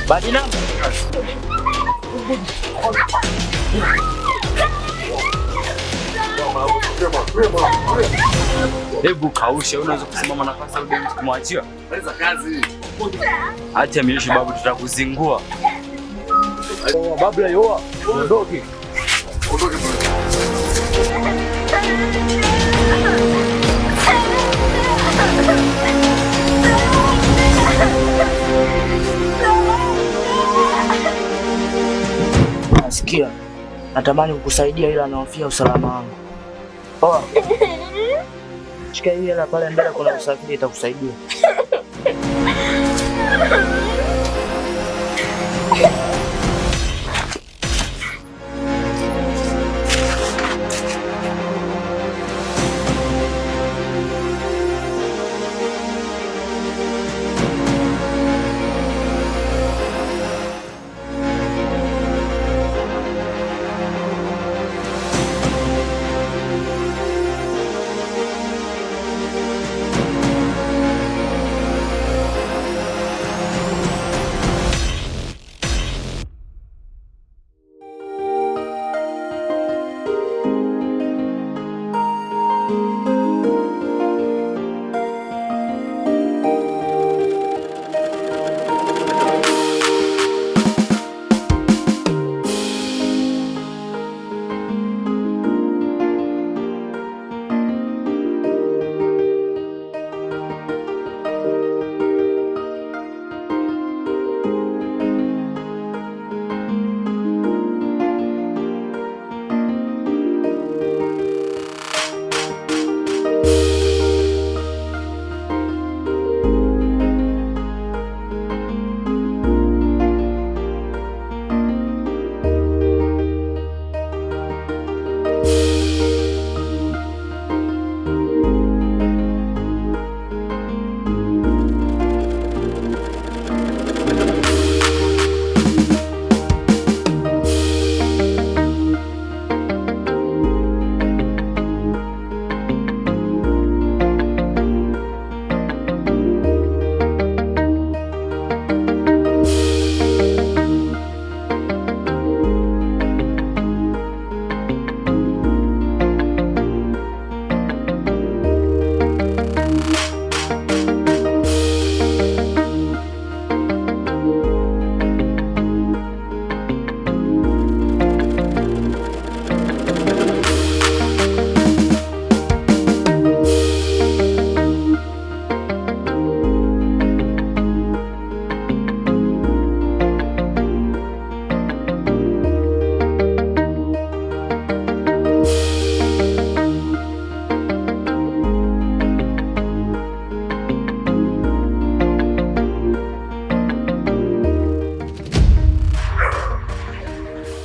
Badi namba. Hebu kausha, unaweza kusimama nafasi au demu kumwachia? Weza kazi. Acha miishi babu, tutakuzingua. Babu yoa, ondoke. Ondoke. Nasikia natamani kukusaidia ila naofia usalama wangu. Poa. Shika hii hela pale mbele kuna usafiri itakusaidia.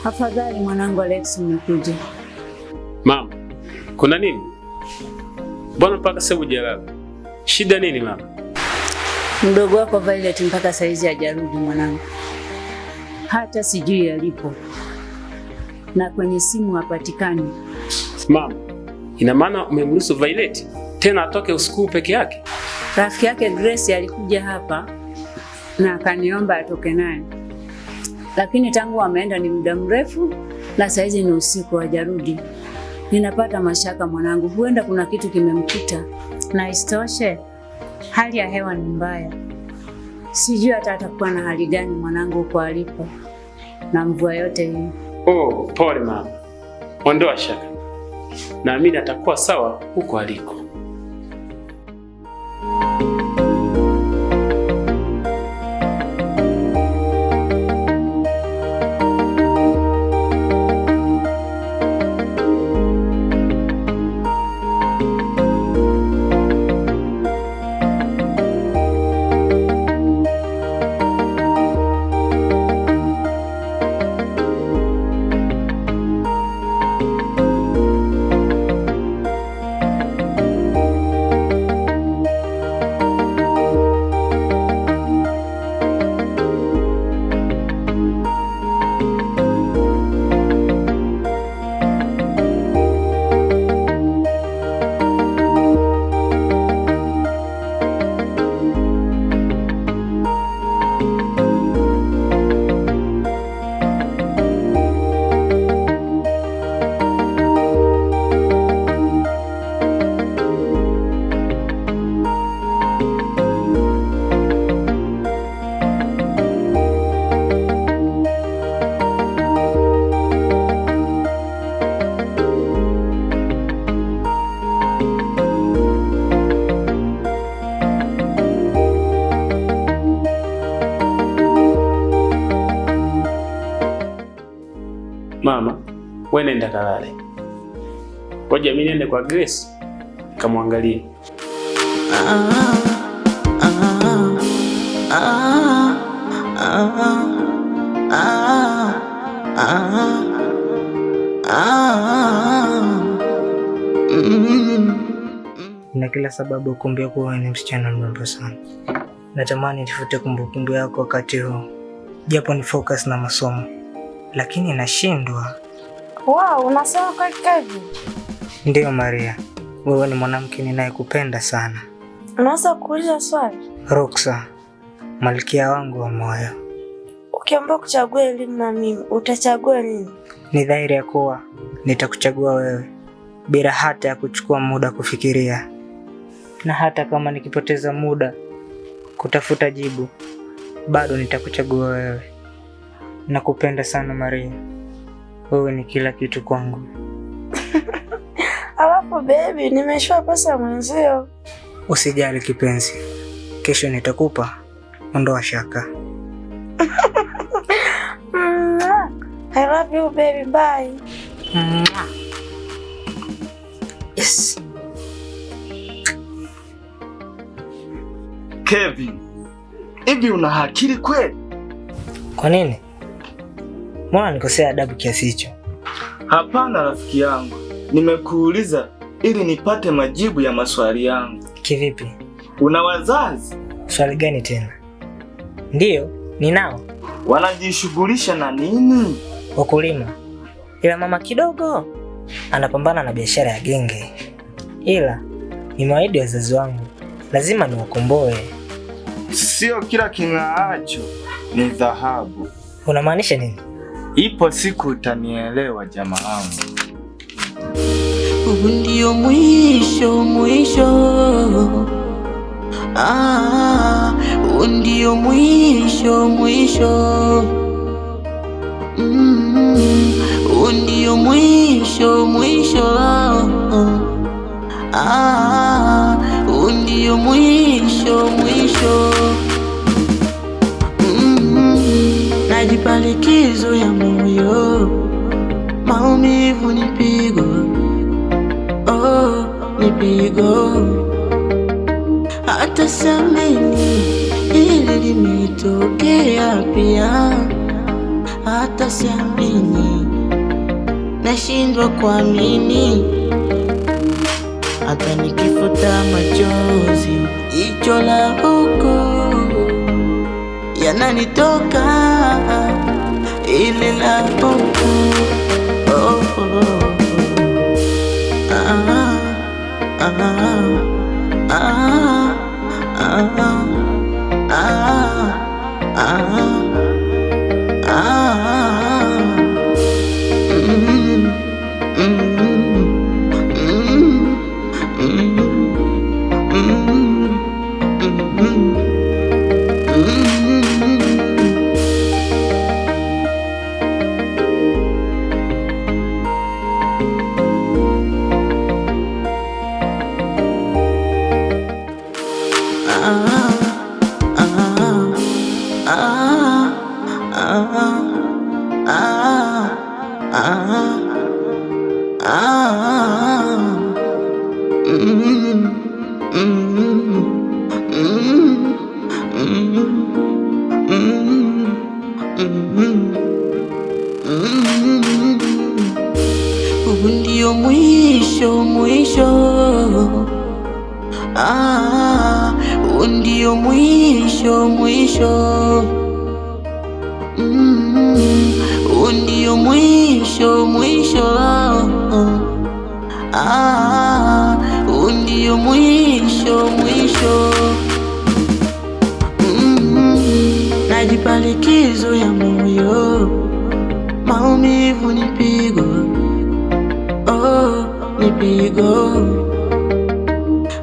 Afadhali mwanangu Alex umekuja. Mama, kuna nini? Mbona mpaka sasa hujalala? Shida nini mama? Mdogo wako Violet mpaka saizi hajarudi mwanangu. Hata sijui alipo. Na kwenye simu hapatikani. Mama, ina maana umemruhusu Violet tena atoke usiku peke yake? Rafiki yake Grace alikuja hapa na akaniomba atoke naye. Lakini tangu ameenda ni muda mrefu na saizi ni usiku hajarudi. Ninapata mashaka mwanangu, huenda kuna kitu kimemkuta. Na isitoshe hali ya hewa ni mbaya. Sijui hata atakuwa na hali gani mwanangu huko alipo na mvua yote hii. Oh, pole mama. Ondoa shaka. Naamini atakuwa sawa huko aliko. Mama, wewe nenda kalale. Ngoja mimi niende kwa Grace kamwangalie. Na kila sababu kukumbia kuwa ni msichana mrembo sana. Natamani nifute kumbukumbu yako wakati huu, japo ni focus na masomo, lakini nashindwa. Wow, unasema kweli Kevin? Ndiyo Maria, wewe ni mwanamke ninayekupenda sana. Unaweza kuuliza swali? Roxa, malkia wangu wa moyo. Ukiambiwa kuchagua elimu na mimi, utachagua nini? Ni dhahiri ya kuwa nitakuchagua wewe bila hata ya kuchukua muda kufikiria. Na hata kama nikipoteza muda kutafuta jibu, bado nitakuchagua wewe. Nakupenda sana Maria. Wewe ni kila kitu kwangu. Alafu baby, nimeshua pesa mwenzio. Usijali kipenzi. Kesho nitakupa, ondoa shaka. I love you baby, bye. Yes. Kevin, hivi una akili kweli? Kwa nini? Mbona nikosea adabu kiasi hicho? Hapana rafiki yangu, nimekuuliza ili nipate majibu ya maswali yangu. Kivipi? Una wazazi? Swali gani tena? Ndiyo, ninao. Wanajishughulisha na nini? Ukulima. Ila mama kidogo anapambana na biashara ya genge. Ila nimewaahidi wazazi wangu, lazima niwakomboe. Sio kila king'aacho ni dhahabu. Unamaanisha nini? Ipo siku utanielewa jamaa wangu. Huu ndio mwisho. Huu ndio mwisho. Huu ndio mwisho. Huu ndio mwisho. Najipa likizo ya moyo, maumivu ni pigo, pigo. Hata siamini hili limetokea pia. Hata siamini, nashindwa kuamini. Hata nikifuta machozi, jicho la huko yananitoka, ile la huko. Huu ndio mwisho. Huu ndio mwisho. Huu ndio mwisho. Huu ndio mwisho. Najipa likizo ya moyo, maumivu ni pigo, pigo.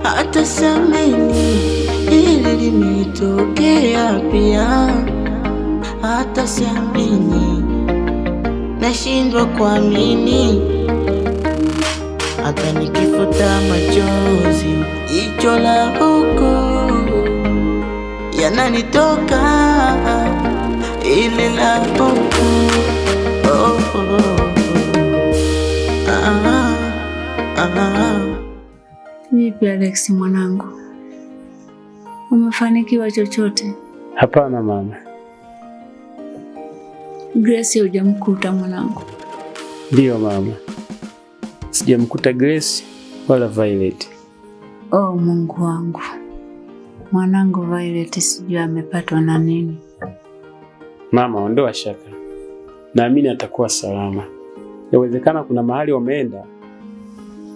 Hata siamini hili limetokea pia. Hata siamini, nashindwa kuamini. Hata nikifuta machozi, jicho la huko yananitoka, ile la huko. Vipi Alex mwanangu, umefanikiwa chochote? Hapana mama. Grace hujamkuta mwanangu? Ndiyo mama, sijamkuta Grace wala Violet. Oh Mungu wangu, mwanangu Violet sijui amepatwa na nini. Mama, ondoa shaka, naamini atakuwa salama. Yawezekana kuna mahali wameenda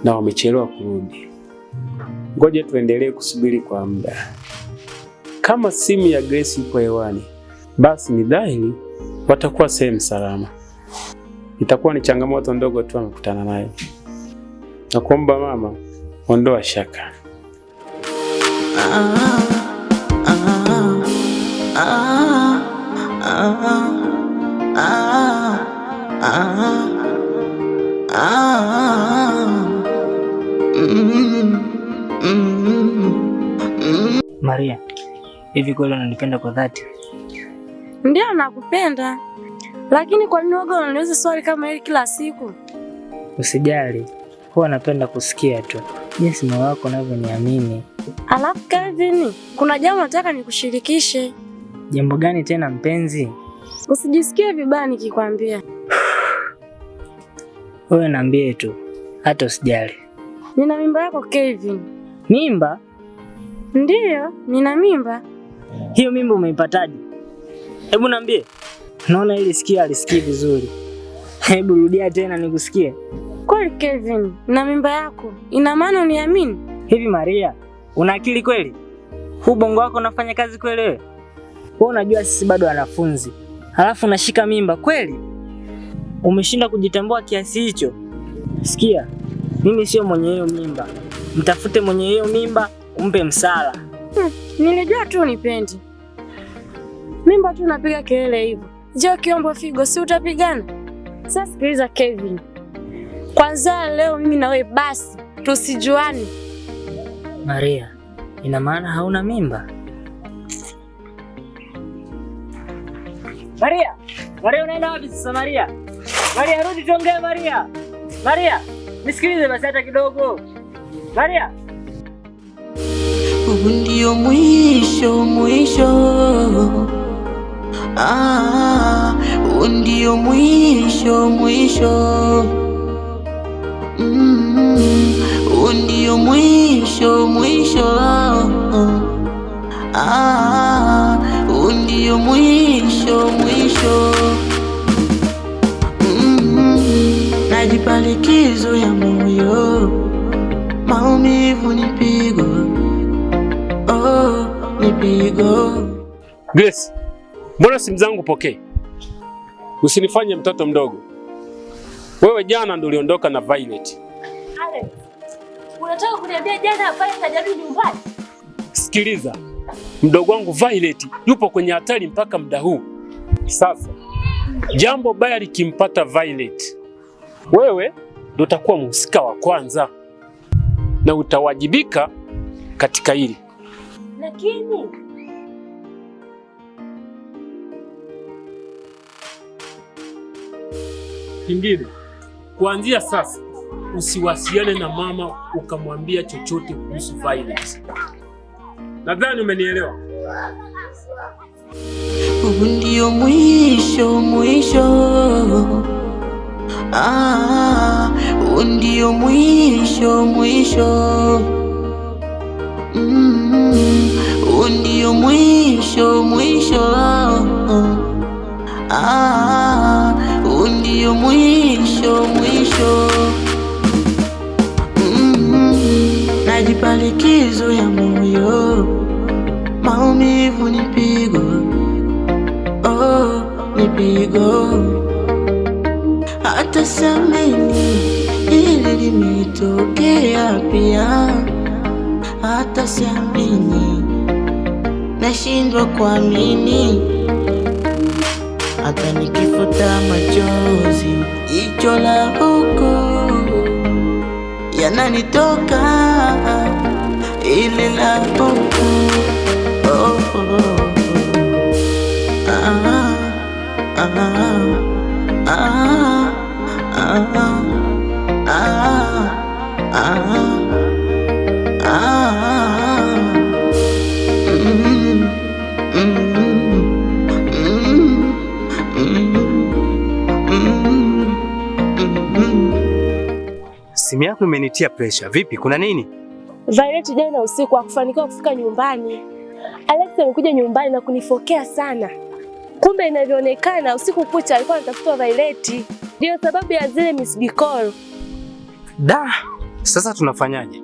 na wamechelewa kurudi. Ngoja tuendelee kusubiri kwa muda. Kama simu ya Grace ipo hewani, basi ni dhahiri watakuwa sehemu salama. Itakuwa ni changamoto ndogo tu amekutana nayo. Nakuomba mama, ondoa shaka. Maria, hivi kweli unanipenda kwa dhati? Ndio nakupenda. Lakini kwa nini waga unaniuliza swali kama hili kila siku? Usijali, huwa napenda kusikia tu jinsi moyo wako unavyoniamini. Alafu Kelvin, kuna jambo nataka nikushirikishe. Jambo gani tena mpenzi? Usijisikie vibaya nikikwambia. Wewe niambie tu, hata usijali. Nina mimba yako Kelvin. Mimba? Ndiyo, nina mimba. Hiyo mimba umeipataje? Hebu niambie. Naona ili sikia alisikii vizuri. Hebu rudia tena nikusikie. Kweli Kelvin, na mimba yako. Ina maana uniamini? Hivi Maria, una akili kweli? Huu bongo wako unafanya kazi kweli wewe? Wewe unajua sisi bado wanafunzi. Halafu unashika mimba kweli? Umeshinda kujitambua kiasi hicho? Sikia, mimi sio mwenye hiyo mimba. Mtafute mwenye hiyo mimba, umpe msala. Nilijua tu unipendi. Mimba tu napiga kelele hivyo. Je, kiombo figo si utapigana? Sasa sikiliza Kevin. Kwanza leo mimi na wewe basi tusijuane. Maria, ina maana hauna mimba? Maria, Maria unaenda wapi sasa Maria? Maria rudi tuongee Maria. Maria, nisikilize basi hata kidogo. Maria. Huu ndio mwisho mwisho. Huu ndio mwisho mwisho. Huu ndio mwisho mwisho. Huu ndio mwisho mwisho. Najipa likizo ya moyo. Maumivu ni pigo. Oh, ni pigo. Grace, mbona simu zangu pokee? Usinifanye mtoto mdogo. Wewe jana ndio uliondoka na Violet. Alex, unataka kuniambia jana Violet hajarudi nyumbani? Sikiliza, mdogo wangu Violet yupo kwenye hatari mpaka muda huu. Sasa, jambo baya likimpata Violet, wewe ndio utakuwa mhusika wa kwanza na utawajibika katika hili. Lakini kingine, kuanzia sasa usiwasiliane na mama ukamwambia chochote kuhusu Violet. Nadhani umenielewa. Huu ndio mwisho mwisho. Huu ndio mwisho mwisho. Huu ndio mwisho mwisho. Huu ndio mwisho mwisho. Najipa likizo ya moyo. Maumivu ni pigo. Oh, ni pigo. Hata siamini hili limetokea pia. Hata siamini, nashindwa kuamini. Hata nikifuta machozi, jicho la huko yananitoka, ile la huko. Oh, oh, oh. simu yako imenitia pressure. Vipi, kuna nini? Violet jana usiku hakufanikiwa kufika nyumbani. Alex amekuja nyumbani na kunifokea sana. Kumbe inavyoonekana usiku kucha alikuwa anatafuta Violet. Ndio sababu ya zile missed call. Da, sasa tunafanyaje?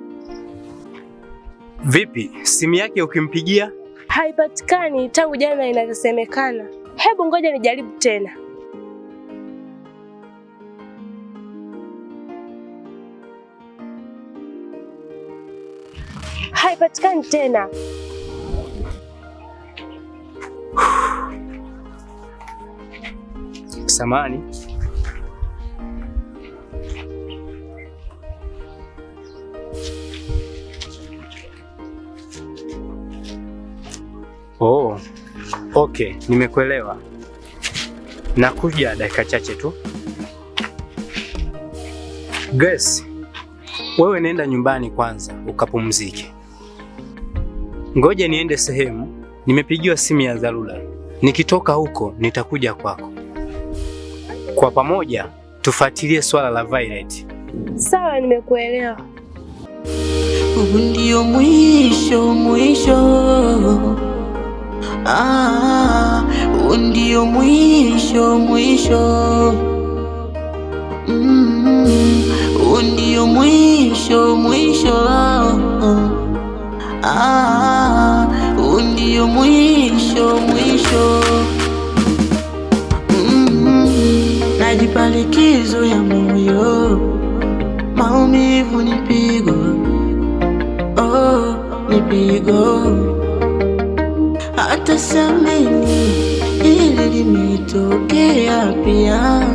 Vipi, simu yake ukimpigia? Haipatikani tangu jana inavyosemekana. Hebu ngoja nijaribu tena. Haipatikani tena. Samani. Oh, okay, nimekuelewa. Nakuja dakika chache tu. Grace, wewe nenda nyumbani kwanza ukapumzike. Ngoja niende sehemu, nimepigiwa simu ya dharura. Nikitoka huko nitakuja kwako. Kwa pamoja tufuatilie swala la Violet. Sawa, nimekuelewa. Huu ndio mwisho. Huu ndio mwisho. Huu ndio mwisho. Huu ndio mwisho. Najipa likizo ya moyo, maumivu ni pigo, ni pigo. Hata sameni ili limetokea pia.